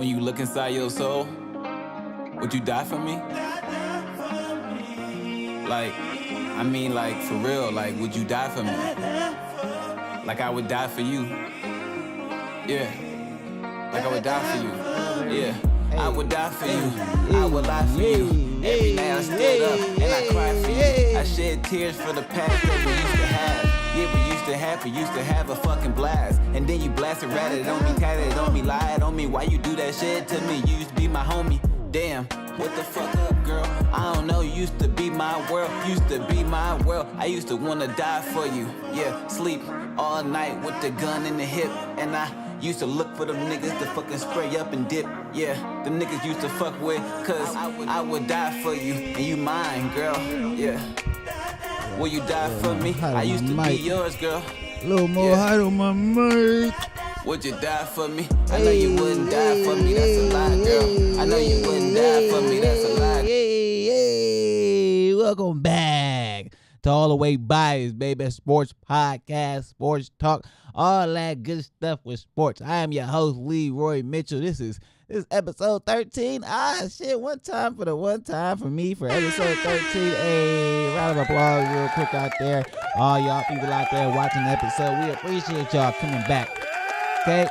When you look inside your soul, would you die for me? Like, I mean, like, for real, like, would you die for me? Like I would die for you. Yeah. Like I would die for you. Yeah. I would die for you. I would lie for you. Every night I stood up and I cried for you. I shed tears for the past that we used to have. Yeah, we used to have a fucking blast. And then you blasted, ratted on me, tatted on me, lied on me. Why you do that shit to me? You used to be my homie. Damn, what the fuck up, girl? I don't know, you used to be my world. Used to be my world. I used to wanna die for you. Yeah, sleep all night with the gun in the hip. And I used to look for them niggas to fucking spray up and dip. Yeah, them niggas used to fuck with, cause I would die for you. And you mine, girl. Yeah. Will you die for me? I used to be yours, girl. A little more height on my mic. Would you die for me? I know you wouldn't die for me, that's a lie, girl. I know you wouldn't die for me, that's a lie. Hey, welcome back to All the Way Biased, baby. Sports podcast, sports talk, all that good stuff with sports. I am your host, Leroy Mitchell. This is episode 13. Shit, one time for me for episode 13. Hey, round of applause real quick out there. All y'all people out there watching the episode, we appreciate y'all coming back. Okay?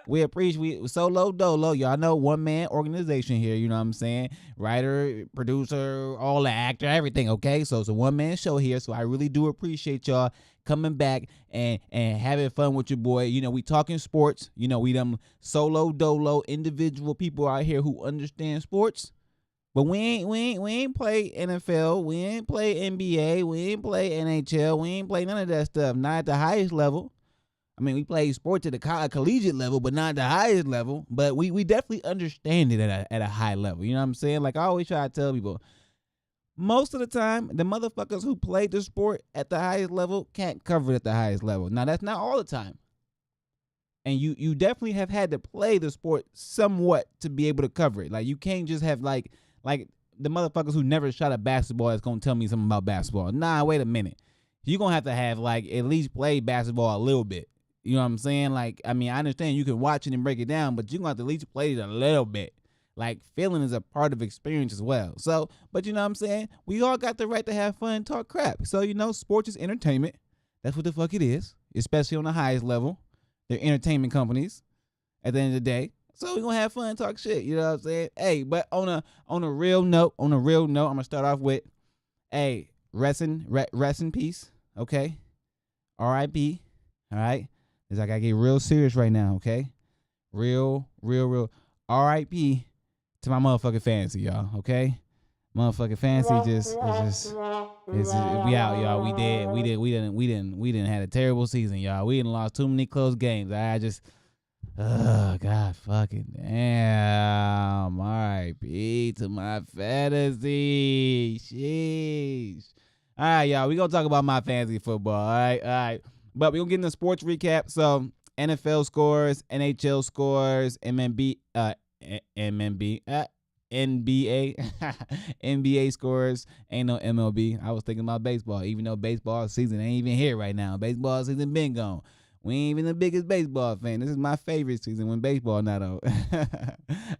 We appreciate solo dolo. Y'all know one man organization here, you know what I'm saying? Writer, producer, all the actor, everything, okay? So it's a one man show here. So I really do appreciate y'all coming back and having fun with your boy. You know, we talking sports. You know, we them solo dolo individual people out here who understand sports. But we ain't play NFL, we ain't play NBA, we ain't play NHL, we ain't play none of that stuff. Not at the highest level. I mean, we play sports at the collegiate level, but not the highest level. But we definitely understand it at a high level. You know what I'm saying? Like I always try to tell people, most of the time, the motherfuckers who play the sport at the highest level can't cover it at the highest level. Now, that's not all the time. And you definitely have had to play the sport somewhat to be able to cover it. Like, you can't just have, like the motherfuckers who never shot a basketball that's going to tell me something about basketball. Nah, wait a minute. You're going to have, like, at least play basketball a little bit. You know what I'm saying? Like, I mean, I understand you can watch it and break it down, but you're going to have to at least play it a little bit. Like, feeling is a part of experience as well. So, but you know what I'm saying? We all got the right to have fun and talk crap. So, you know, sports is entertainment. That's what the fuck it is, especially on the highest level. They're entertainment companies at the end of the day. So we're going to have fun and talk shit. You know what I'm saying? Hey, but on a real note, I'm going to start off with, hey, rest in peace, okay? R.I.P., all right? It's like I get real serious right now, okay? Real R.I.P. to my motherfucking fantasy, y'all, okay? Motherfucking fantasy we out, y'all. We didn't had a terrible season, y'all. We didn't lost too many close games. God fucking damn. R.I.P. to my fantasy. Sheesh. All right, y'all. We gonna talk about my fantasy football. All right. But we're going to get into sports recap. So, NFL scores, NHL scores, NBA, NBA scores. Ain't no MLB. I was thinking about baseball, even though baseball season ain't even here right now. Baseball season been gone. We ain't even the biggest baseball fan. This is my favorite season when baseball not on. We're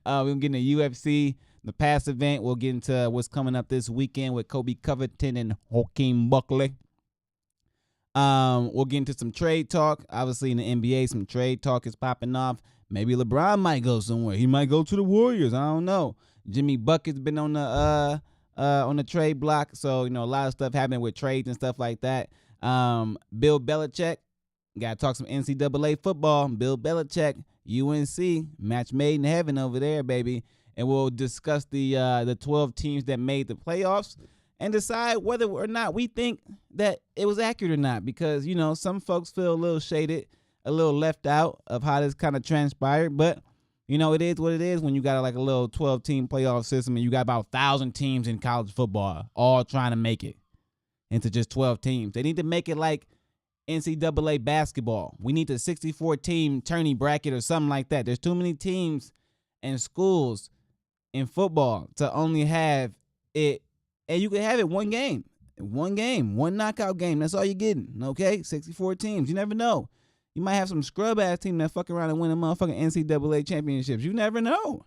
going to get into UFC, the past event. We'll get into what's coming up this weekend with Kobe Covington and Hakeem Buckley. We'll get into some trade talk. Obviously, in the NBA, some trade talk is popping off. Maybe LeBron might go somewhere. He might go to the Warriors. I don't know. Jimmy Bucket's been on the trade block, so you know a lot of stuff happening with trades and stuff like that. Bill Belichick, gotta talk some NCAA football. Bill Belichick, UNC, match made in heaven over there, baby. And we'll discuss the 12 teams that made the playoffs and decide whether or not we think that it was accurate or not. Because, you know, some folks feel a little shaded, a little left out of how this kind of transpired. But, you know, it is what it is when you got like a little 12-team playoff system and you got about 1,000 teams in college football all trying to make it into just 12 teams. They need to make it like NCAA basketball. We need the 64-team tourney bracket or something like that. There's too many teams and schools in football to only have it. And you can have it one game, one knockout game. That's all you're getting, okay? 64 teams. You never know. You might have some scrub ass team that fuck around and win a motherfucking NCAA championships. You never know.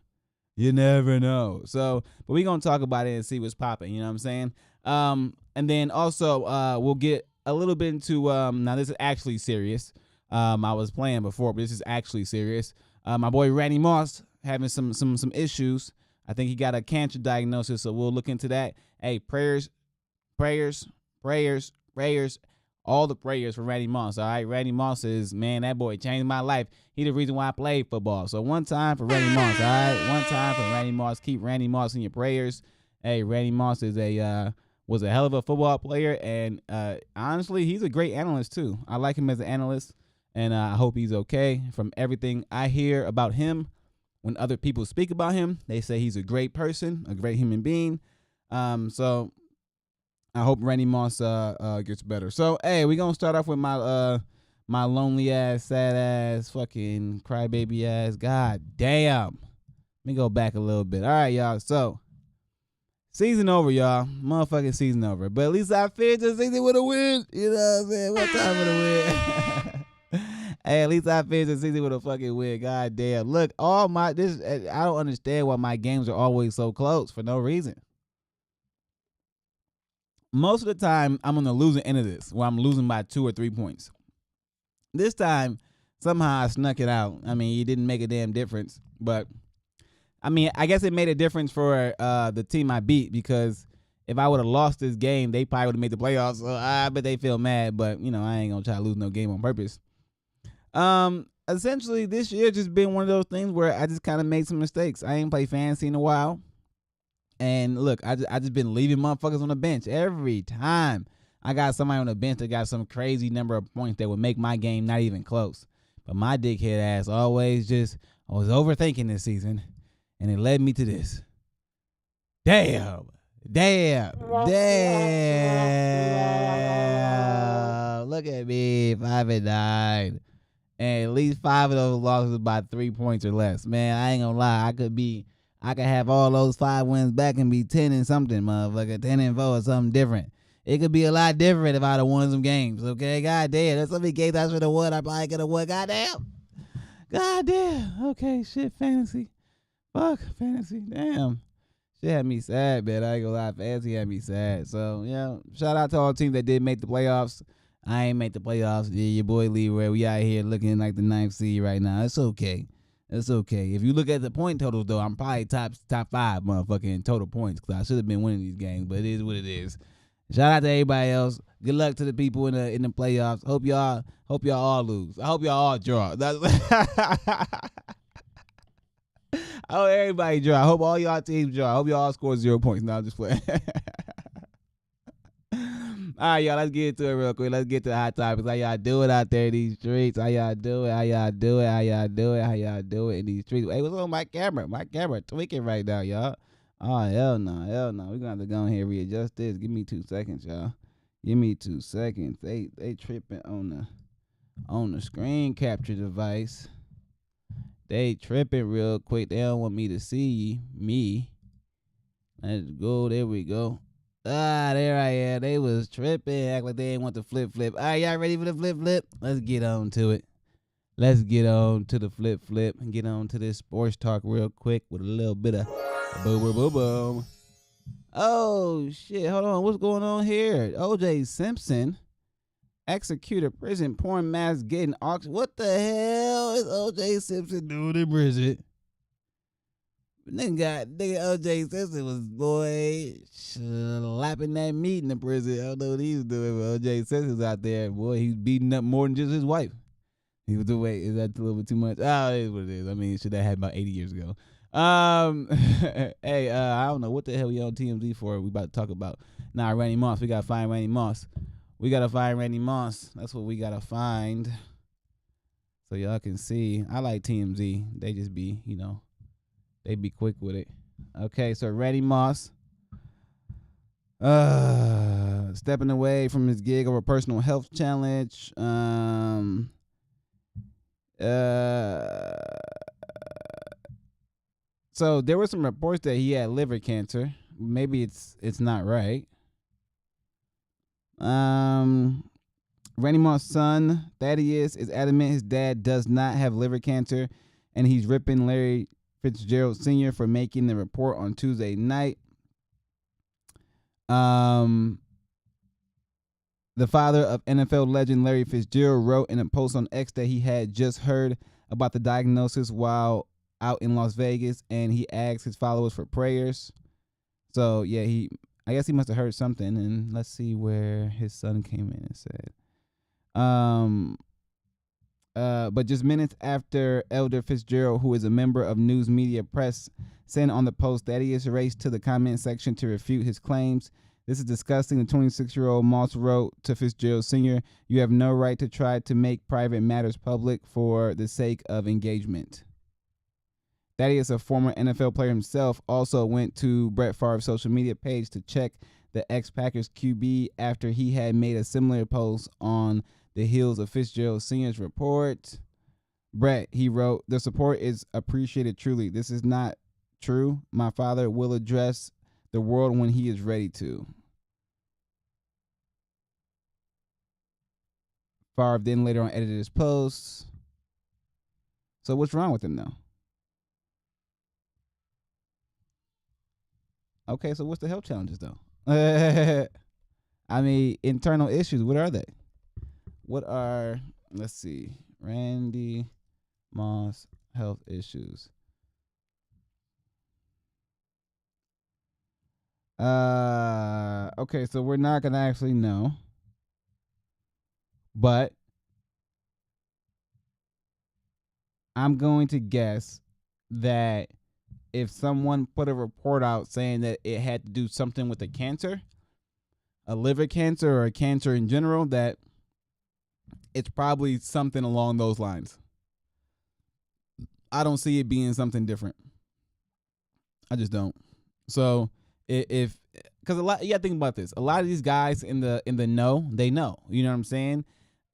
You never know. So, but we gonna talk about it and see what's popping. You know what I'm saying? And then also, we'll get a little bit into now this is actually serious. I was playing before, but this is actually serious. My boy Randy Moss having some issues. I think he got a cancer diagnosis, so we'll look into that. Hey, prayers, all the prayers for Randy Moss. All right, Randy Moss is, man, that boy changed my life. He the reason why I played football. So one time for Randy Moss. All right, one time for Randy Moss. Keep Randy Moss in your prayers. Hey, Randy Moss is was a hell of a football player, and honestly, he's a great analyst too. I like him as an analyst, and I hope he's okay. From everything I hear about him, when other people speak about him, they say he's a great person, a great human being. So I hope Randy Moss gets better. So hey, we gonna start off with my my lonely ass, sad ass, fucking crybaby ass. God damn. Let me go back a little bit. All right, y'all. So season over, y'all. Motherfucking season over. But at least I finished the season with a win. You know what I'm saying? What time with a win? Hey, at least I finished the season with a fucking win. God damn. Look, I don't understand why my games are always so close for no reason. Most of the time, I'm on the losing end of this, where I'm losing by 2 or 3 points. This time, somehow I snuck it out. I mean, it didn't make a damn difference. But, I mean, I guess it made a difference for the team I beat, because if I would have lost this game, they probably would have made the playoffs. So I bet they feel mad. But, you know, I ain't going to try to lose no game on purpose. Essentially, this year just been one of those things where I just kind of made some mistakes. I ain't played fantasy in a while. And look, I just been leaving motherfuckers on the bench every time. I got somebody on the bench that got some crazy number of points that would make my game not even close. But my dickhead ass always I was overthinking this season, and it led me to this. Damn. Look at me, 5-9. And at least 5 of those losses by 3 points or less. Man, I ain't gonna lie. I could have all those 5 wins back and be 10 and something, motherfucker. 10 and 4 or something different. It could be a lot different if I'd have won some games, okay? God damn. There's so many games I should have won. I probably could have won. God damn. Okay, shit, fantasy. Fuck, fantasy. Damn. Shit had me sad, man. I ain't gonna lie. Fantasy had me sad. So, yeah, shout out to all the teams that did make the playoffs. I ain't make the playoffs. Yeah, your boy Leroy. We out here looking like the 9th seed right now. It's okay. It's okay. If you look at the point totals, though, I'm probably top 5 motherfucking total points, because I should have been winning these games, but it is what it is. Shout out to everybody else. Good luck to the people in the playoffs. Hope y'all all lose. I hope y'all all draw. I hope everybody draw. I hope all y'all teams draw. I hope y'all all score 0 points. No, I'm just playing. All right, y'all, let's get into it real quick. Let's get to the hot topics. How y'all do it out there in these streets? How y'all do it in these streets? Hey, what's on my camera? My camera tweaking right now, y'all. Oh, hell no. We're going to have to go in here and readjust this. Give me 2 seconds, y'all. Give me 2 seconds. They tripping on the screen capture device. They tripping real quick. They don't want me to see me. Let's go. There we go. There I am. They was tripping. Act like they didn't want the flip. All right, y'all ready for the flip? Let's get on to it. Let's get on to the flip and get on to this sports talk real quick with a little bit of boom. Oh, shit. Hold on. What's going on here? O.J. Simpson executed prison porn mask getting auction. What the hell is O.J. Simpson doing in prison? Nigga O.J. Simpson was, slapping that meat in the prison. I don't know what he was doing, but O.J. Simpson's out there. Boy, he was beating up more than just his wife. He was doing, wait, is that a little bit too much? Oh, it is what it is. I mean, shit that happened about 80 years ago. Hey, I don't know what the hell we on TMZ for. We about to talk about. Randy Moss. We got to find Randy Moss. That's what we got to find. So y'all can see. I like TMZ. They just be, they be quick with it. Okay, so Randy Moss stepping away from his gig over a personal health challenge. So there were some reports that he had liver cancer. Maybe it's not right. Randy Moss' son, Thaddeus, is adamant his dad does not have liver cancer, and he's ripping Larry Fitzgerald Sr. for making the report on Tuesday night. The father of NFL legend Larry Fitzgerald wrote in a post on X that he had just heard about the diagnosis while out in Las Vegas, and he asked his followers for prayers. So, yeah, I guess he must have heard something, and let's see where his son came in and said. But just minutes after Elder Fitzgerald, who is a member of News Media Press, sent on the post, Thaddeus raced to the comment section to refute his claims. This is disgusting. The 26-year-old Moss wrote to Fitzgerald Sr., "You have no right to try to make private matters public for the sake of engagement." Thaddeus, a former NFL player himself, also went to Brett Favre's social media page to check the ex-Packers QB after he had made a similar post on the heels of Fitzgerald Sr.'s report. Brett, he wrote, "The support is appreciated truly. This is not true. My father will address the world when he is ready to." Favre then later on edited his post. So what's wrong with him though? Okay, so what's the health challenges though? I mean, internal issues. What are they? Let's see, Randy Moss health issues. Okay, so we're not gonna actually know, but I'm going to guess that if someone put a report out saying that it had to do something with a cancer, a liver cancer or a cancer in general, that it's probably something along those lines. I don't see it being something different. I just don't. So because a lot, you got to think about this. A lot of these guys in the know, they know. You know what I'm saying?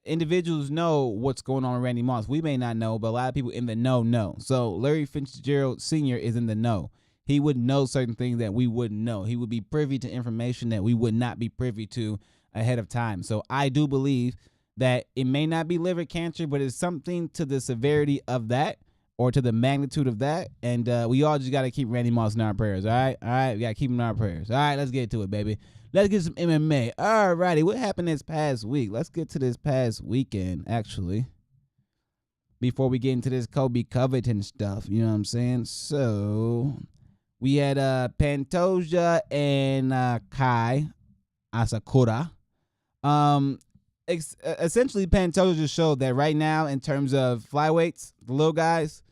Individuals know what's going on with Randy Moss. We may not know, but a lot of people in the know. So Larry Fitzgerald Sr. is in the know. He would know certain things that we wouldn't know. He would be privy to information that we would not be privy to ahead of time. So I do believe that it may not be liver cancer, but it's something to the severity of that or to the magnitude of that. And we all just got to keep Randy Moss in our prayers, all right? All right, we got to keep him in our prayers. All right, let's get to it, baby. Let's get some MMA. All righty, what happened this past week? Let's get to this past weekend, actually, before we get into this Kobe Covington stuff. You know what I'm saying? So we had Pantoja and Kai Asakura. Essentially, Pantoja just showed that right now, in terms of flyweights, the little guys,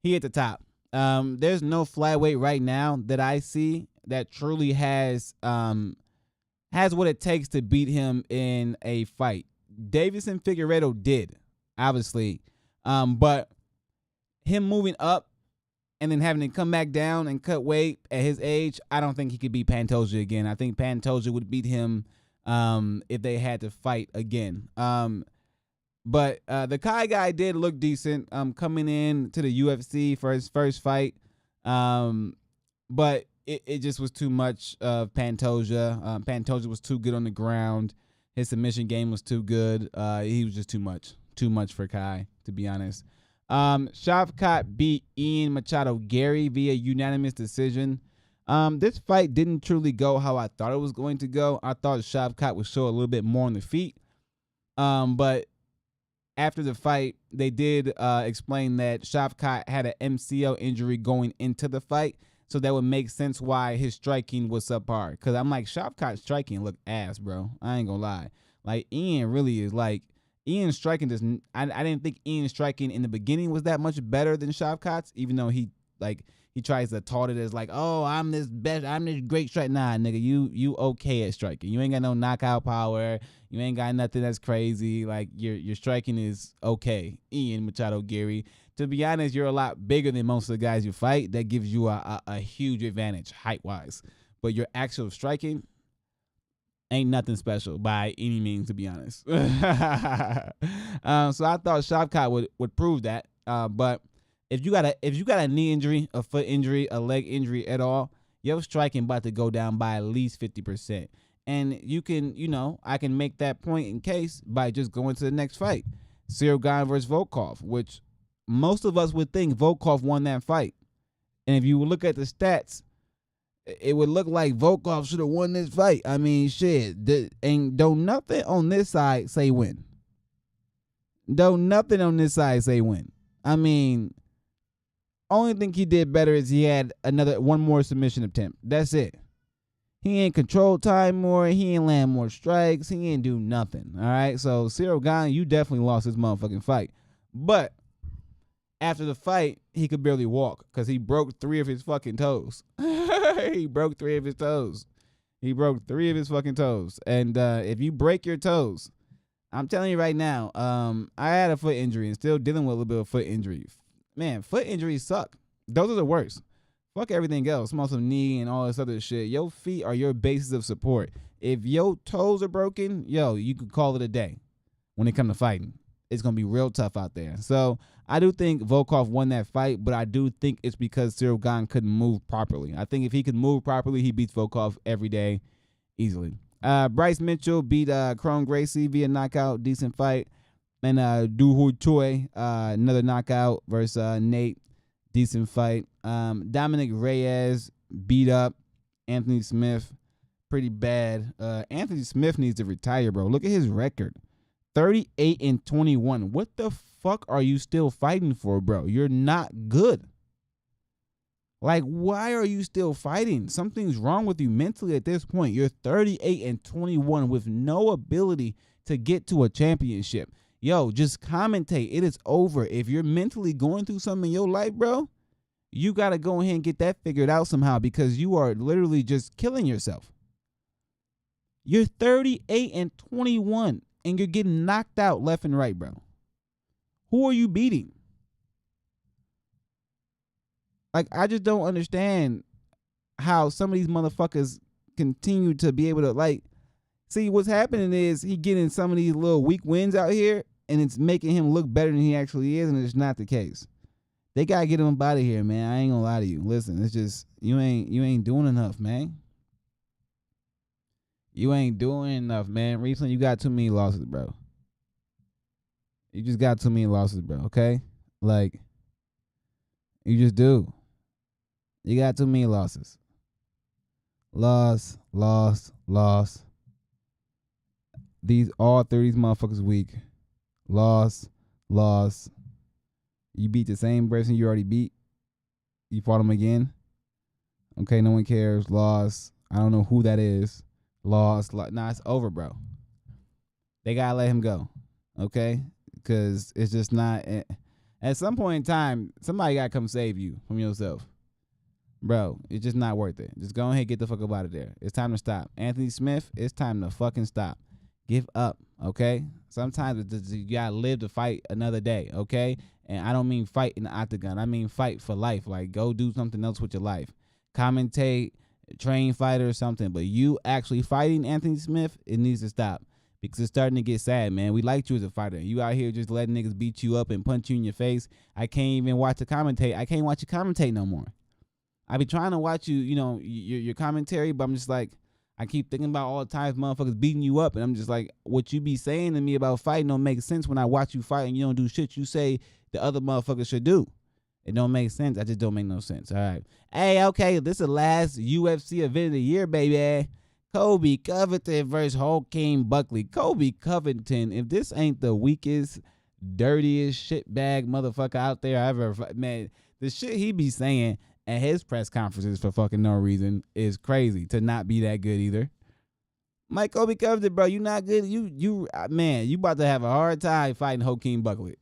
he at the top. There's no flyweight right now that I see that truly has what it takes to beat him in a fight. Davison Figueiredo did, obviously, but him moving up and then having to come back down and cut weight at his age, I don't think he could beat Pantoja again. I think Pantoja would beat him if they had to fight again. But the Kai guy did look decent coming in to the UFC for his first fight. But it just was too much of Pantoja. Pantoja was too good on the ground. His submission game was too good. He was just too much for Kai, to be honest. Shavkat beat Ian Machado Gary via unanimous decision. This fight didn't truly go how I thought it was going to go. I thought Shavkat would show a little bit more on the feet. But after the fight, they did explain that Shavkat had an MCL injury going into the fight. So that would make sense why his striking was subpar. Because I'm like, Shavkat's striking looked ass, bro. I ain't gonna lie. Like, Ian really is like, Ian's striking doesn't, I didn't think Ian's striking in the beginning was that much better than Shavkat's, even though he tries to tout it as like, oh, I'm this great striker. Nah, nigga, you okay at striking. You ain't got no knockout power. You ain't got nothing that's crazy. Like, your striking is okay. Ian Machado Gary. To be honest, you're a lot bigger than most of the guys you fight. That gives you a huge advantage height-wise. But your actual striking ain't nothing special by any means, to be honest. So I thought Shavkat would prove that. But if you got a knee injury, a foot injury, a leg injury at all, your striking about to go down by at least 50%. And you can, I can make that point in case by just going to the next fight. Cyril Gane versus Volkov, which most of us would think Volkov won that fight. And if you look at the stats, it would look like Volkov should have won this fight. I mean, shit. And don't nothing on this side say win. Don't nothing on this side say win. I mean, only thing he did better is he had one more submission attempt. That's it. He ain't control time more. He ain't land more strikes. He ain't do nothing. All right. So Cyril Gane, you definitely lost this motherfucking fight. But after the fight, he could barely walk because he broke 3 of his fucking toes. He broke 3 of his toes. He broke 3 of his fucking toes. And if you break your toes, I'm telling you right now, I had a foot injury and still dealing with a little bit of foot injury. Man, foot injuries suck. Those are the worst. Fuck everything else. Muscle, knee, and all this other shit. Your feet are your basis of support. If your toes are broken, you could call it a day when it comes to fighting. It's going to be real tough out there. So I do think Volkov won that fight, but I do think it's because Cyril Gane couldn't move properly. I think if he could move properly, he beats Volkov every day easily. Bryce Mitchell beat Kron Gracie via knockout. Decent fight. And Du Hu Choi, another knockout versus Nate. Decent fight. Dominic Reyes beat up Anthony Smith pretty bad. Anthony Smith needs to retire, bro. Look at his record. 38-21. What the fuck are you still fighting for, bro? You're not good. Like, why are you still fighting? Something's wrong with you mentally at this point. You're 38-21 with no ability to get to a championship. Yo, just commentate. It is over. If you're mentally going through something in your life, bro, you got to go ahead and get that figured out somehow because you are literally just killing yourself. You're 38-21 and you're getting knocked out left and right, bro. Who are you beating? Like, I just don't understand how some of these motherfuckers continue to be able to, like, see, what's happening is he getting some of these little weak wins out here, and it's making him look better than he actually is, and it's not the case. They got to get him out of here, man. I ain't going to lie to you. Listen, it's just, you ain't doing enough, man. You ain't doing enough, man. Recently, you got too many losses, bro. You just got too many losses, bro, okay? Like, you just do. You got too many losses. Loss. All 30 motherfuckers weak. Loss. You beat the same person you already beat. You fought him again. Okay, no one cares. Loss. I don't know who that is. Loss. Nah, it's over, bro. They gotta let him go. Okay? Because it's just not. At some point in time, somebody gotta come save you from yourself. Bro, it's just not worth it. Just go ahead and get the fuck up out of there. It's time to stop. Anthony Smith, it's time to fucking stop. Give up, okay? Sometimes you gotta live to fight another day, okay? And I don't mean fight in the octagon. I mean fight for life. Like, go do something else with your life. Commentate, train fighter or something. But you actually fighting Anthony Smith, it needs to stop. Because it's starting to get sad, man. We liked you as a fighter. You out here just letting niggas beat you up and punch you in your face. I can't even watch the commentate. I can't watch you commentate no more. I be trying to watch you, your commentary, but I'm just like, I keep thinking about all the times motherfuckers beating you up, and I'm just like, what you be saying to me about fighting don't make sense when I watch you fight and you don't do shit you say the other motherfuckers should do. It don't make sense. I just don't make no sense. All right. Hey, okay, this is the last UFC event of the year, baby. Colby Covington versus Hakeem Buckley. Colby Covington, if this ain't the weakest, dirtiest shitbag motherfucker out there I ever, man, the shit he be saying at his press conferences for fucking no reason is crazy to not be that good either. Mike Colby Covington, bro, you not good. You man, you about to have a hard time fighting Hakeem Buckley.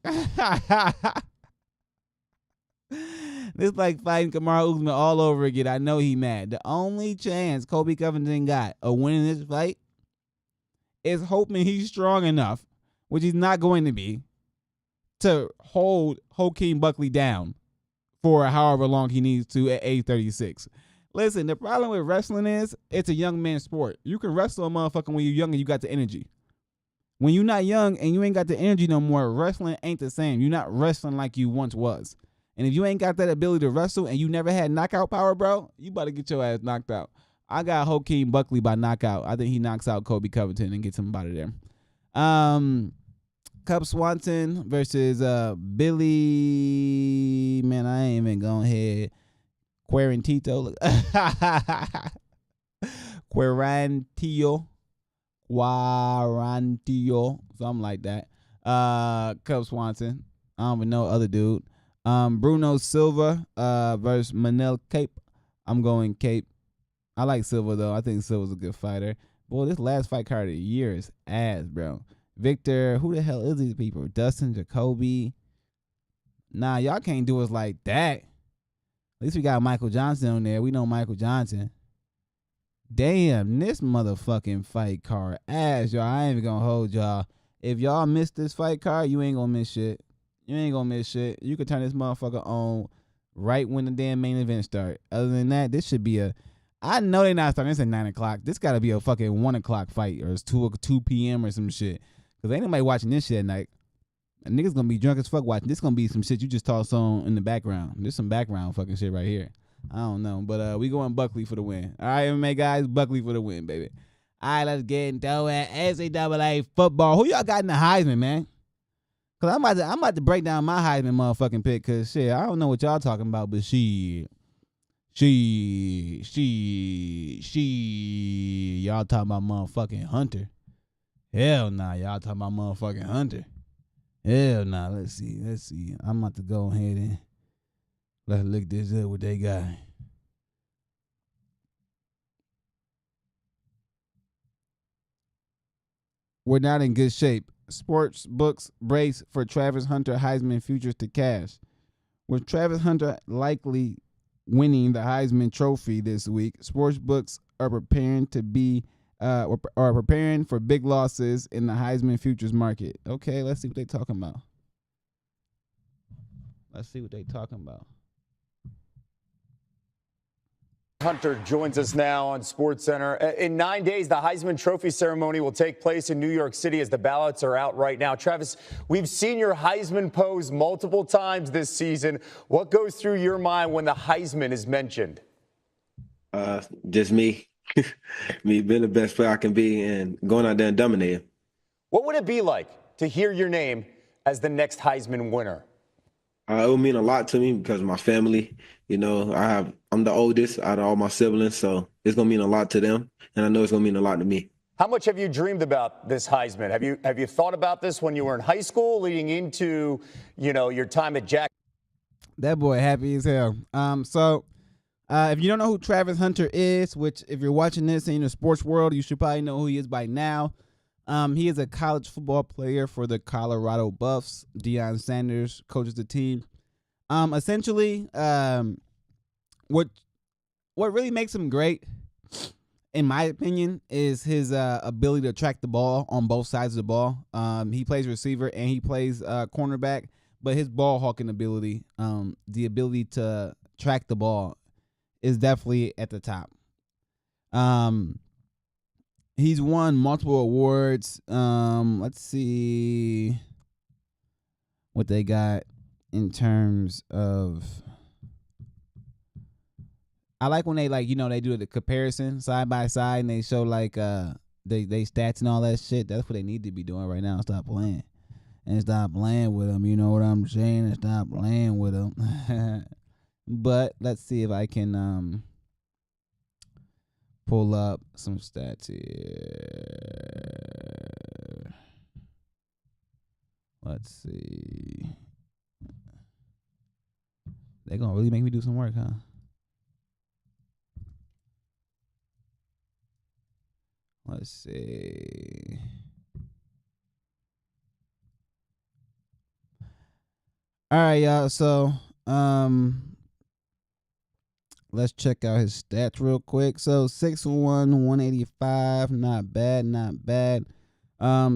This like fighting Kamaru Usman all over again. I know he mad. The only chance Colby Covington got of winning this fight is hoping he's strong enough, which he's not going to be, to hold Hakeem Buckley down for however long he needs to at age 36. Listen, the problem with wrestling is it's a young man's sport. You can wrestle a motherfucker when you're young and you got the energy. When you're not young and you ain't got the energy no more, wrestling ain't the same. You're not wrestling like you once was. And if you ain't got that ability to wrestle and you never had knockout power, bro, you about to get your ass knocked out. I got Hakeem Buckley by knockout. I think he knocks out Kobe Covington and gets him out of there. Cub Swanson versus Billy. Man, I ain't even going ahead. Quarantito. Quarantio. Something like that. Cub Swanson. I don't even know other dude. Bruno Silva versus Manel Cape. I'm going Cape. I like Silva though. I think Silva's a good fighter. Boy, this last fight card of the year is ass, bro. Victor, who the hell is these people? Dustin, Jacoby. Nah, y'all can't do us like that. At least we got Michael Johnson on there. We know Michael Johnson. Damn, this motherfucking fight card ass, y'all. I ain't even gonna hold y'all. If y'all missed this fight card, you ain't gonna miss shit. You ain't gonna miss shit. You can turn this motherfucker on right when the damn main event start. Other than that, this should be a... I know they're not starting this at 9 o'clock. This gotta be a fucking 1 o'clock fight, or it's 2 p.m. or some shit. Because ain't nobody watching this shit at night. A niggas gonna be drunk as fuck watching. This gonna be some shit you just toss on in the background. There's some background fucking shit right here. I don't know. But we going Buckley for the win. All right, MMA guys, Buckley for the win, baby. All right, let's get into it. NCAA football. Who y'all got in the Heisman, man? Because I'm about to break down my Heisman motherfucking pick. Because, shit, I don't know what y'all talking about, but y'all talking about motherfucking Hunter. Hell nah, y'all talking about motherfucking Hunter. Hell nah, let's see. I'm about to go ahead and let's look this up, what they got. We're not in good shape. Sports books brace for Travis Hunter Heisman futures to cash. With Travis Hunter likely winning the Heisman Trophy this week, sports books are preparing for big losses in the Heisman futures market. Okay, let's see what they talking about. Hunter joins us now on SportsCenter. In 9 days, the Heisman Trophy ceremony will take place in New York City as the ballots are out right now. Travis, we've seen your Heisman pose multiple times this season. What goes through your mind when the Heisman is mentioned? Just me. Me being the best player I can be and going out there and dominating. What would it be like to hear your name as the next Heisman winner? It would mean a lot to me because of my family. You know, I'm the oldest out of all my siblings, so it's gonna mean a lot to them, and I know it's gonna mean a lot to me. How much have you dreamed about this Heisman? Have you thought about this when you were in high school, leading into your time at Jack? That boy happy as hell. If you don't know who Travis Hunter is, which if you're watching this in the sports world, you should probably know who he is by now. He is a college football player for the Colorado Buffs. Deion Sanders coaches the team. Essentially, what really makes him great, in my opinion, is his ability to track the ball on both sides of the ball. He plays receiver and he plays cornerback, but his ball hawking ability, the ability to track the ball, is definitely at the top. He's won multiple awards. Let's see what they got in terms of. I like when they they do the comparison side by side and they show they stats and all that shit. That's what they need to be doing right now. Stop playing with them. You know what I'm saying? And stop playing with them. But let's see if I can pull up some stats here. Let's see. They're going to really make me do some work, huh? Let's see. All right, y'all. So, let's check out his stats real quick. So 6'1", 185, not bad.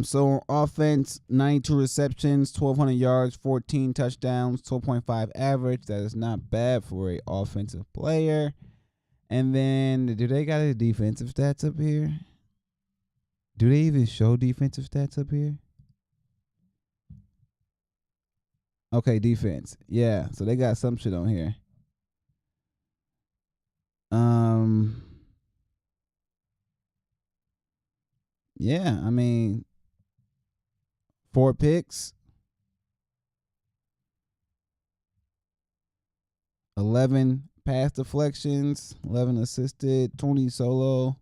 So on offense, 92 receptions, 1,200 yards, 14 touchdowns, 12.5 average. That is not bad for a offensive player. And then, do they got his defensive stats up here? Do they even show defensive stats up here? Okay, defense. Yeah, so they got some shit on here. Yeah, I mean, 4 picks, 11 pass deflections, 11 assisted, 20 solo,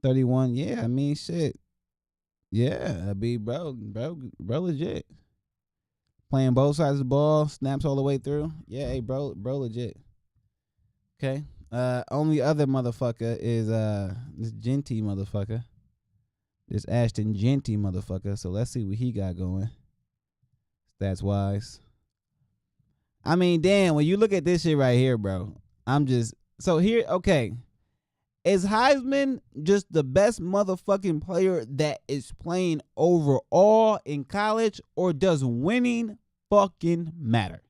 31. Yeah, I mean, shit. Yeah, I mean, bro, legit. Playing both sides of the ball, snaps all the way through. Yeah, hey, bro, legit. Okay. Only other motherfucker is this Genty motherfucker. This Ashton Genty motherfucker. So let's see what he got going. Stats wise. I mean, damn, when you look at this shit right here, bro, okay. Is Heisman just the best motherfucking player that is playing overall in college, or does winning fucking matter?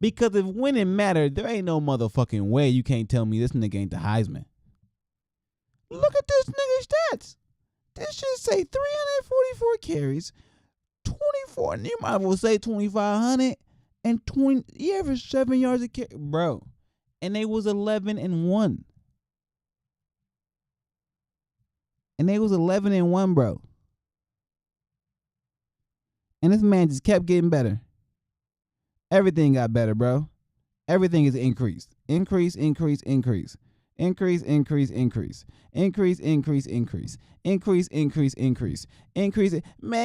Because if winning matter, there ain't no motherfucking way you can't tell me this nigga ain't the Heisman. Look at this nigga's stats. This should say 344 carries, 24, and you might as well say 2,500, and 20. He averaged 7 yards a carry, bro. And they was 11-1. And they was 11-1, bro. And this man just kept getting better. Everything got better, bro. Everything is increased. Increase. Increase. Man,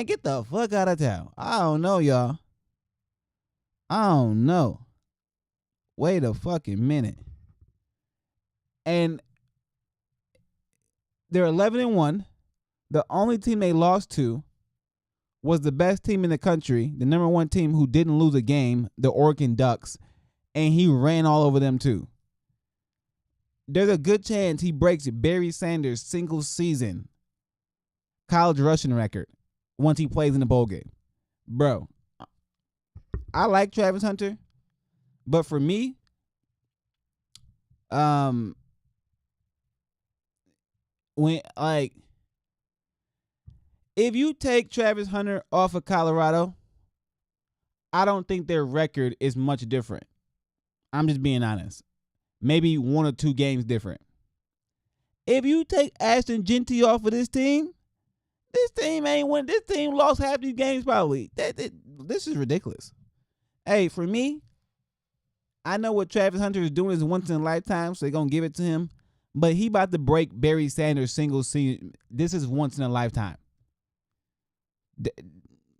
get the fuck out of town. I don't know, y'all. I don't know. Wait a fucking minute. And they're 11-1. The only team they lost to was the best team in the country, the number 1 team who didn't lose a game, the Oregon Ducks, and he ran all over them too. There's a good chance he breaks Barry Sanders' single season college rushing record once he plays in the bowl game. Bro, I like Travis Hunter, but for me, if you take Travis Hunter off of Colorado, I don't think their record is much different. I'm just being honest. Maybe 1 or 2 games different. If you take Ashton Genty off of this team ain't win. This team lost half these games probably. This is ridiculous. Hey, for me, I know what Travis Hunter is doing is once in a lifetime, so they're going to give it to him. But he about to break Barry Sanders' single season. This is once in a lifetime.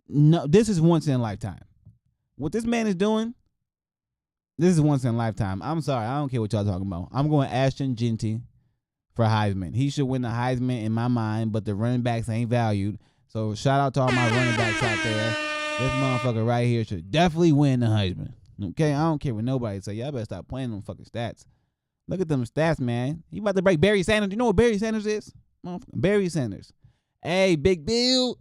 No, this is once in a lifetime. What this man is doing, this is once in a lifetime. I'm sorry. I don't care what y'all talking about. I'm going Ashton Genty for Heisman. He should win the Heisman in my mind, but the running backs ain't valued. So shout out to all my running backs out there. This motherfucker right here should definitely win the Heisman. Okay? I don't care what nobody say. Y'all better stop playing them fucking stats. Look at them stats, man. He about to break Barry Sanders. You know what Barry Sanders is? Barry Sanders. Hey, Big Bill.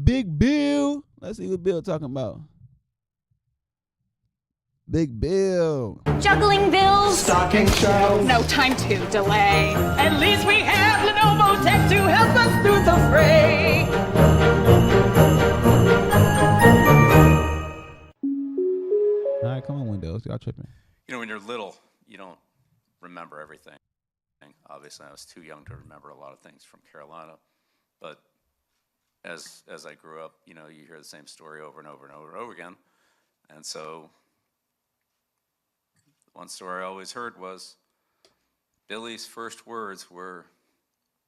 Big Bill. Let's see what Bill talking about. Big Bill. Juggling bills. Stocking shelves. No time to delay. At least we have Lenovo Tech to help us through the fray. All right, come on, Windows. Y'all tripping. You know, when you're little, you don't remember everything. Obviously, I was too young to remember a lot of things from Carolina. But as I grew up, you know, you hear the same story over and over and over and over again. And so one story I always heard was Billy's first words were,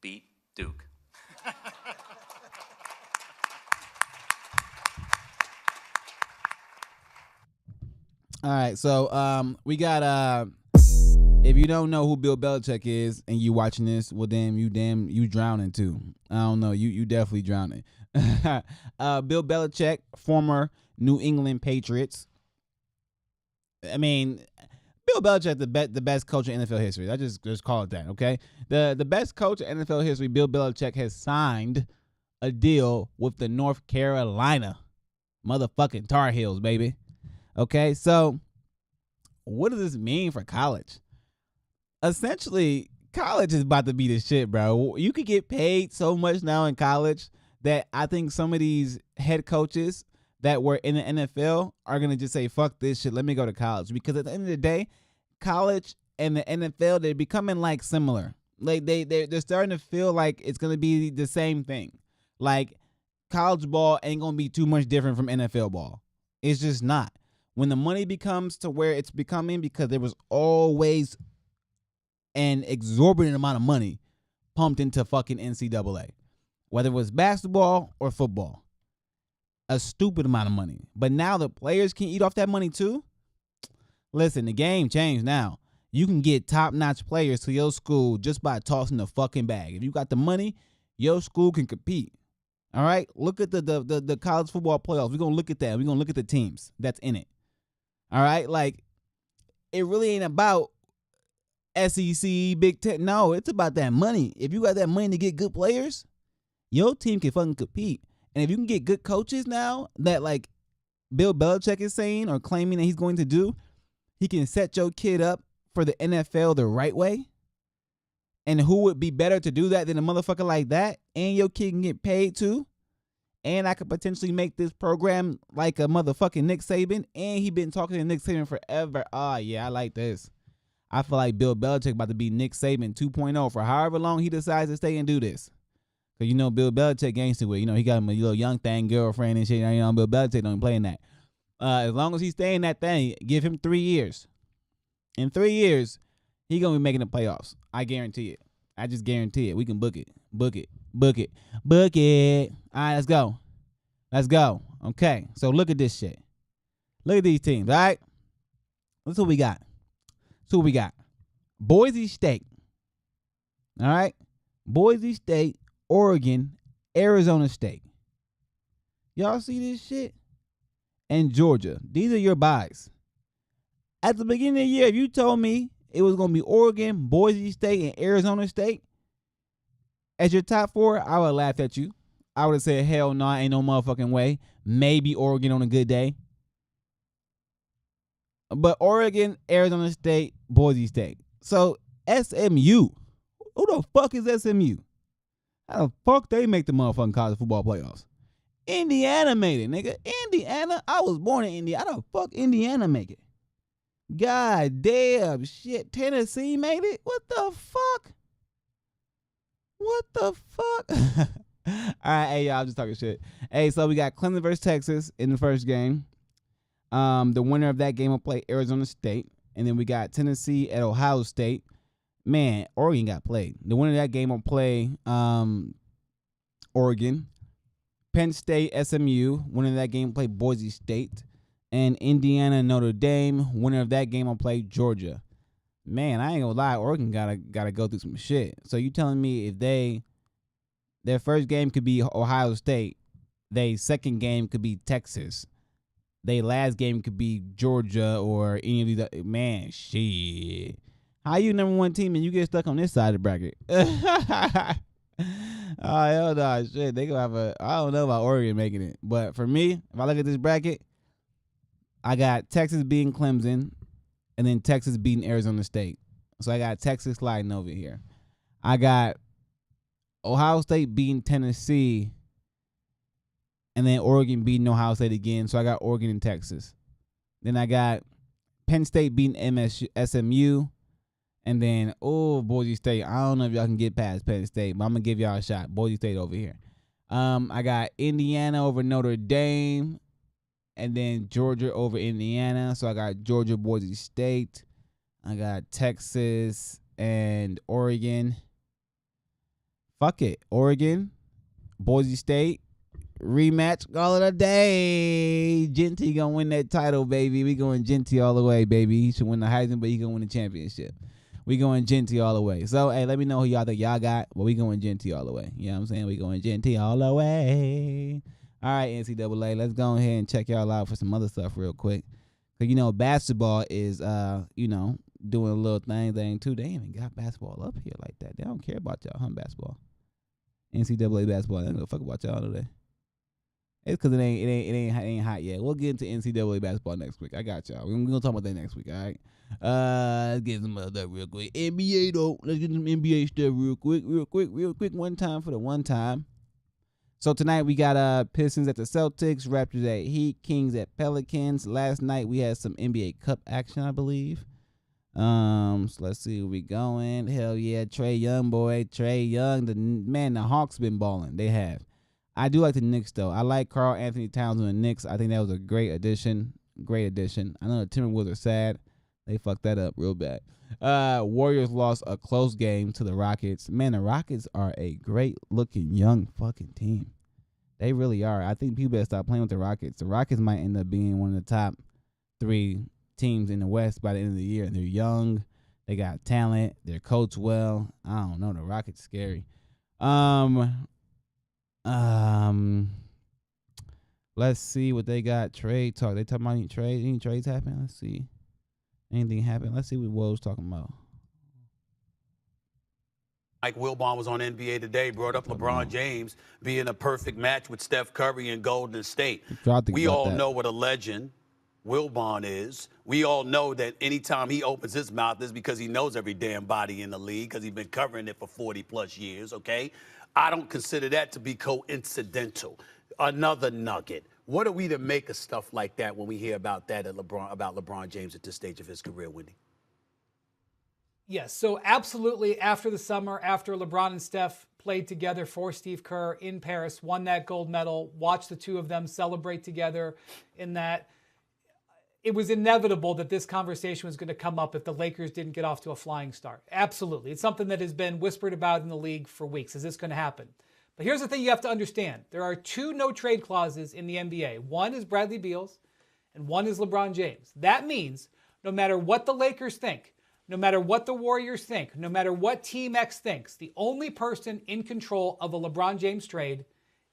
beat Duke. All right, so we got if you don't know who Bill Belichick is and you watching this, well you drowning too. I don't know, you definitely drowning. Bill Belichick, former New England Patriots. I mean, Bill Belichick, the best coach in NFL history. I just call it that, okay? The best coach in NFL history, Bill Belichick, has signed a deal with the North Carolina motherfucking Tar Heels, baby. Okay, so what does this mean for college? Essentially, college is about to be the shit, bro. You could get paid so much now in college that I think some of these head coaches that were in the NFL are going to just say, fuck this shit, let me go to college. Because at the end of the day, college and the NFL, they're becoming like similar. Like they're starting to feel like it's gonna be the same thing. Like college ball ain't gonna be too much different from NFL ball. It's just not. When the money becomes to where it's becoming, because there was always an exorbitant amount of money pumped into fucking NCAA, whether it was basketball or football, a stupid amount of money. But now the players can eat off that money too. Listen, the game changed now. You can get top-notch players to your school just by tossing the fucking bag. If you got the money, your school can compete. All right? Look at the college football playoffs. We're going to look at that. We're going to look at the teams that's in it. All right? Like, it really ain't about SEC, Big Ten. No, it's about that money. If you got that money to get good players, your team can fucking compete. And if you can get good coaches now that, like, Bill Belichick is saying or claiming that he's going to do, he can set your kid up for the NFL the right way. And who would be better to do that than a motherfucker like that? And your kid can get paid too. And I could potentially make this program like a motherfucking Nick Saban. And he been talking to Nick Saban forever. Oh, yeah, I like this. I feel like Bill Belichick about to be Nick Saban 2.0 for however long he decides to stay and do this. Because, you know, Bill Belichick gangster with, you know, he got him a little young thing, girlfriend and shit. You know, Bill Belichick don't play in that. As long as he stay in that thing, give him 3 years. In 3 years, he going to be making the playoffs. I guarantee it. I just guarantee it. We can book it. Book it. Book it. Book it. All right, let's go. Let's go. Okay, so look at this shit. Look at these teams, all right? That's what we got. That's what we got. Boise State. All right? Boise State, Oregon, Arizona State. Y'all see this shit? And Georgia. These are your buys. At the beginning of the year, if you told me it was going to be Oregon, Boise State, and Arizona State as your top 4, I would have laughed at you. I would have said, hell no, ain't no motherfucking way. Maybe Oregon on a good day. But Oregon, Arizona State, Boise State. So SMU. Who the fuck is SMU? How the fuck they make the motherfucking college football playoffs? Indiana made it, nigga. Indiana? I was born in Indiana. How the fuck Indiana make it? God damn shit. Tennessee made it? What the fuck? What the fuck? All right, hey, y'all, I'm just talking shit. Hey, so we got Clemson versus Texas in the first game. The winner of that game will play Arizona State. And then we got Tennessee at Ohio State. Man, Oregon got played. The winner of that game will play Oregon. Penn State, SMU. Winner of that game will play Boise State. And Indiana, Notre Dame. Winner of that game will play Georgia. Man, I ain't gonna lie. Oregon gotta go through some shit. So you telling me if their first game could be Ohio State, their second game could be Texas, their last game could be Georgia or any of these other, man, shit. How you number 1 team and you get stuck on this side of the bracket? Oh, hell no, shit. They gonna have I don't know about Oregon making it. But for me, if I look at this bracket, I got Texas beating Clemson and then Texas beating Arizona State. So I got Texas sliding over here. I got Ohio State beating Tennessee and then Oregon beating Ohio State again. So I got Oregon and Texas. Then I got Penn State beating SMU. And then, Boise State. I don't know if y'all can get past Penn State, but I'm going to give y'all a shot. Boise State over here. I got Indiana over Notre Dame. And then Georgia over Indiana. So I got Georgia, Boise State. I got Texas and Oregon. Fuck it. Oregon, Boise State, rematch, call it a day. Genty gonna win that title, baby. We going Genty all the way, baby. He should win the Heisman, but he gonna win the championship. We going Genty all the way. So, hey, let me know who y'all think y'all got, but we going Genty all the way. You know what I'm saying? We going Genty all the way. All right, NCAA, let's go ahead and check y'all out for some other stuff real quick. Because, you know, basketball is, doing a little thing too. They ain't even got basketball up here like that. They don't care about y'all, huh, basketball. NCAA basketball, they don't give a fuck about y'all today. It's because it ain't hot yet. We'll get into NCAA basketball next week. I got y'all. We're gonna talk about that next week. All right. Let's get some other stuff real quick. NBA though. Let's get some NBA stuff real quick. One time for the one time. So tonight we got Pistons at the Celtics, Raptors at Heat, Kings at Pelicans. Last night we had some NBA Cup action, I believe. So let's see where we going. Hell yeah, Trae Young, boy. Trae Young, the Hawks been balling. They have. I do like the Knicks though. I like Karl Anthony Towns and the Knicks. I think that was a great addition. Great addition. I know the Timberwolves are sad. They fucked that up real bad. Warriors lost a close game to the Rockets. Man, the Rockets are a great looking young fucking team. They really are. I think people better stop playing with the Rockets. The Rockets might end up being one of the top 3 teams in the West by the end of the year. They're young. They got talent. They're coached well. I don't know. The Rockets scary. Let's see what they got. Trade talk. They talking about any trade? Any trades happen? Let's see. Anything happen? Let's see what Woe's talking about. Mike Wilbon was on NBA Today, brought up LeBron James being a perfect match with Steph Curry in Golden State. We all know what a legend Wilbon is. We all know that anytime he opens his mouth is because he knows every damn body in the league because he's been covering it for 40-plus years, okay? I don't consider that to be coincidental. Another nugget. What are we to make of stuff like that when we hear about that about LeBron James at this stage of his career, Wendy? Yes, so absolutely after the summer, after LeBron and Steph played together for Steve Kerr in Paris, won that gold medal, watched the two of them celebrate together in that, it was inevitable that this conversation was going to come up if the Lakers didn't get off to a flying start. Absolutely. It's something that has been whispered about in the league for weeks. Is this going to happen? But here's the thing you have to understand. There are 2 no-trade clauses in the NBA. One is Bradley Beal's, and one is LeBron James. That means no matter what the Lakers think, no matter what the Warriors think, no matter what Team X thinks, the only person in control of a LeBron James trade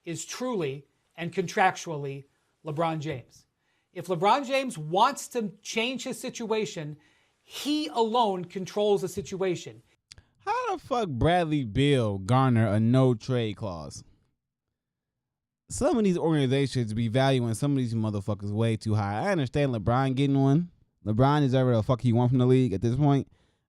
is truly and contractually LeBron James. If LeBron James wants to change his situation, he alone controls the situation. How the fuck Bradley Beal garner a no-trade clause? Some of these organizations be valuing some of these motherfuckers way too high. I understand LeBron getting one. LeBron is whatever the fuck he want from the league at this point.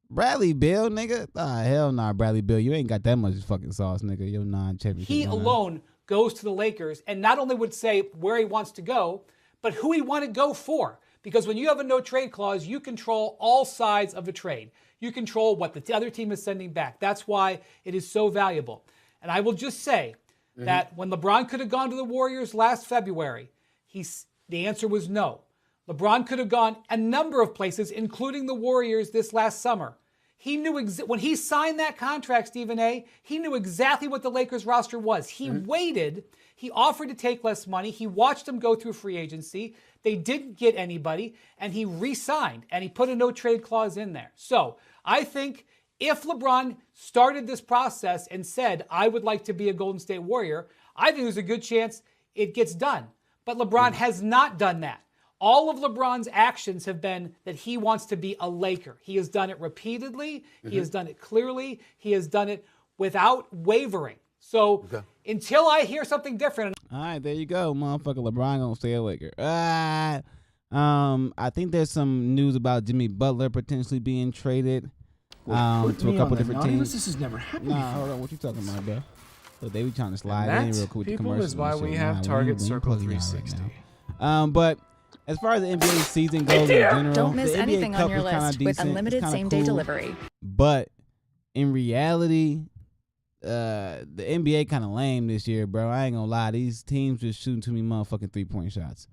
Bradley Beal, nigga? Hell nah, Bradley Beal. You ain't got that much fucking sauce, nigga. You're non-championship. He alone goes to the Lakers and not only would say where he wants to go, but who he want to go for. Because when you have a no-trade clause, you control all sides of a trade. You control what the other team is sending back. That's why it is so valuable. And I will just say that when LeBron could have gone to the Warriors last February, the answer was no. LeBron could have gone a number of places, including the Warriors this last summer. He knew when he signed that contract, Stephen A., he knew exactly what the Lakers roster was. He waited. He offered to take less money. He watched them go through free agency. They didn't get anybody, and he re-signed, and he put a no-trade clause in there. So I think if LeBron started this process and said, I would like to be a Golden State Warrior, I think there's a good chance it gets done. But LeBron has not done that. All of LeBron's actions have been that he wants to be a Laker. He has done it repeatedly. He has done it clearly. He has done it without wavering. So until I hear something different. All right, there you go. Motherfucker LeBron gonna stay a Laker. I think there's some news about Jimmy Butler potentially being traded to a couple different teams. This has never happened Nah, hold on. What you talking about, bro? So they be trying to slide in real quick with the people commercials. is why we have Target Circle 360. But as far as the NBA season goes in general, Don't miss the NBA anything Cup on your is kinda list with decent. unlimited It's kinda same-day cool. delivery. But in reality, the NBA kind of lame this year, bro. I ain't gonna lie. These teams just shooting too many motherfucking 3-point shots.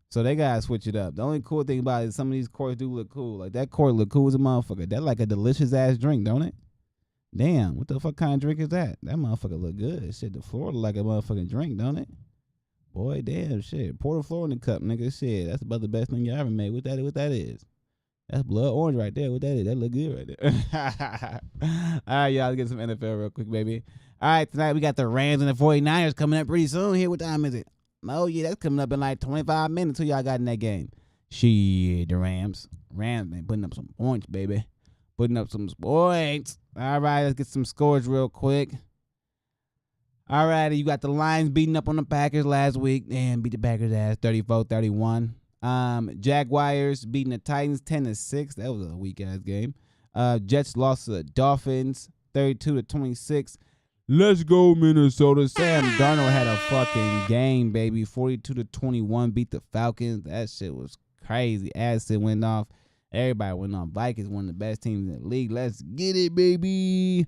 So they gotta switch it up. The only cool thing about it is some of these courts do look cool. Like that court look cool as a motherfucker. That like a delicious ass drink, don't it? Damn, what the fuck kind of drink is that? That motherfucker look good. Shit, the floor look like a motherfucking drink, don't it? Boy, damn, shit. Pour the floor in the cup, nigga. Shit, that's about the best thing you ever made. What that is? That's blood orange right there. What that is? That look good right there. All right, y'all, let's get some NFL real quick, baby. All right, tonight we got the Rams and the 49ers coming up pretty soon here. What time is it? Oh, yeah, that's coming up in like 25 minutes. Who y'all got in that game? Shit, the Rams. Rams been putting up some points, baby. Putting up some points. All right, let's get some scores real quick. All right, you got the Lions beating up on the Packers last week. Damn, beat the Packers ass 34-31. Jaguars beating the Titans 10-6. That was a weak-ass game. Jets lost to the Dolphins 32-26. Let's go, Minnesota. Sam Darnold had a fucking game, baby. 42-21, beat the Falcons. That shit was crazy. Addison went off. Everybody went on. Vikings, one of the best teams in the league. Let's get it, baby.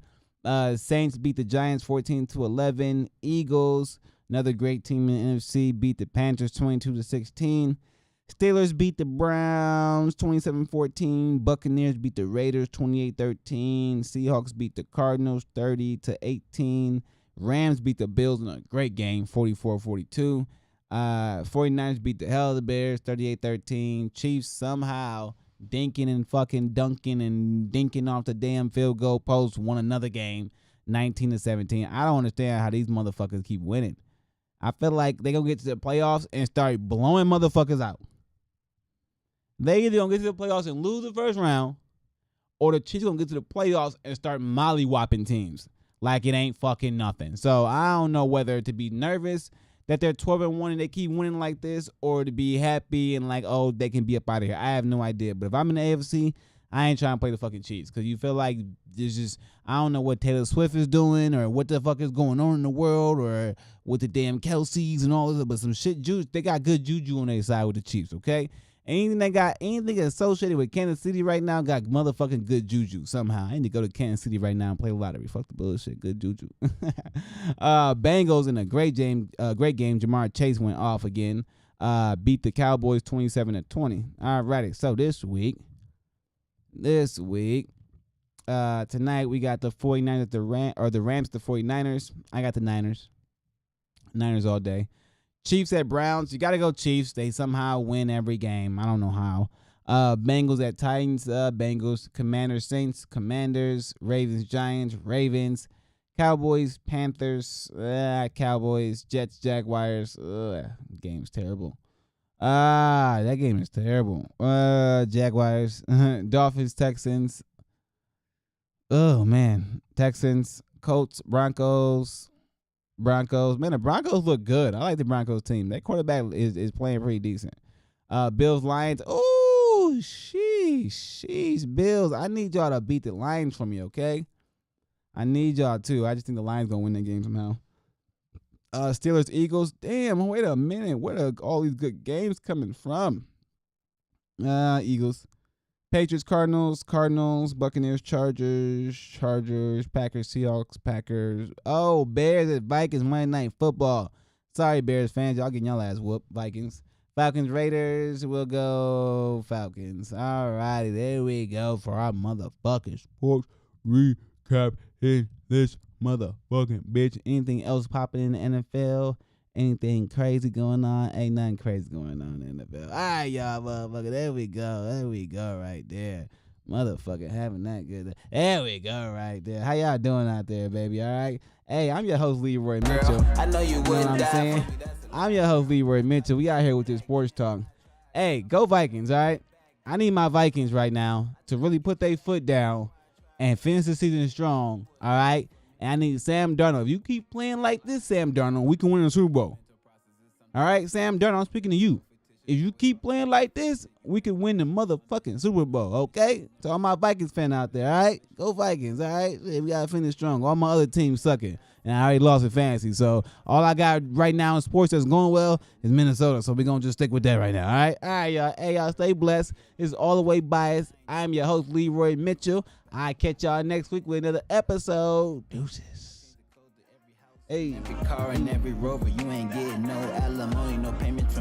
Saints beat the Giants 14-11. Eagles, another great team in the NFC, beat the Panthers 22-16. Steelers beat the Browns 27-14. Buccaneers beat the Raiders 28-13. Seahawks beat the Cardinals 30-18. Rams beat the Bills in a great game 44-42. 49ers beat the hell of the Bears 38-13. Chiefs somehow dinking and fucking dunking and dinking off the damn field goal post won another game 19-17. I don't understand how these motherfuckers keep winning. I feel like they gonna get to the playoffs and start blowing motherfuckers out. They either gonna get to the playoffs and lose the first round, or the Chiefs gonna get to the playoffs and start molly-whopping teams like it ain't fucking nothing. So I don't know whether to be nervous that they're 12-1 and they keep winning like this, or to be happy and like, oh, they can be up out of here. I have no idea. But if I'm in the AFC, I ain't trying to play the fucking Chiefs, because you feel like there's just, I don't know what Taylor Swift is doing or what the fuck is going on in the world or with the damn Kelseys and all this, but some shit juice. They got good juju on their side with the Chiefs, okay? Anything associated with Kansas City right now got motherfucking good juju somehow. I need to go to Kansas City right now and play lottery. Fuck the bullshit. Good juju. Bengals in a great game. Jamar Chase went off again. Beat the Cowboys 27-20. Alrighty. So this week, tonight we got the 49ers the Rams the 49ers. I got the Niners. Niners all day. Chiefs at Browns. You got to go Chiefs. They somehow win every game. I don't know how. Bengals at Titans. Bengals. Commanders, Saints. Commanders. Ravens, Giants. Ravens. Cowboys, Panthers. Cowboys. Jets, Jaguars. Game's terrible. That game is terrible. Jaguars. Dolphins, Texans. Oh, man. Texans. Colts, Broncos. Man, the Broncos look good. I like the Broncos team. That quarterback is playing pretty decent. Bills, Lions. Oh, sheesh, Bills. I need y'all to beat the Lions for me, okay? I need y'all to. I just think the Lions gonna win that game somehow. Steelers, Eagles. Damn, wait a minute. Where are all these good games coming from? Eagles. Patriots, Cardinals, Buccaneers, Chargers, Packers, Seahawks, Packers. Oh, Bears at Vikings, Monday Night Football. Sorry, Bears fans. Y'all getting y'all ass whooped. Vikings. Falcons, Raiders. We'll go Falcons. All righty. There we go for our motherfucking sports recap in this motherfucking bitch. Anything else popping in the NFL? Anything crazy going on? Ain't nothing crazy going on in the NFL. All right, y'all, motherfucker. There we go right there. Motherfucker having that good. There we go right there. How y'all doing out there, baby? All right? Hey, I'm your host, Leroy Mitchell. I know you wouldn't. What I'm saying? I'm your host, Leroy Mitchell. We out here with this sports talk. Hey, go Vikings, all right? I need my Vikings right now to really put their foot down and finish the season strong, all right? And I need Sam Darnold. If you keep playing like this, Sam Darnold, we can win the Super Bowl. All right, Sam Darnold, I'm speaking to you. If you keep playing like this, we can win the motherfucking Super Bowl, okay? So all my Vikings fan out there, all right? Go Vikings, all right? Yeah, we got to finish strong. All my other teams sucking, and I already lost in fantasy. So all I got right now in sports that's going well is Minnesota. So we're going to just stick with that right now, all right? All right, y'all. Hey, y'all, stay blessed. It's All the Way Biased. I'm your host, Leroy Mitchell. I catch y'all next week with another episode. Deuces. Hey. Every car and every rover, you ain't getting no alimony, no payment from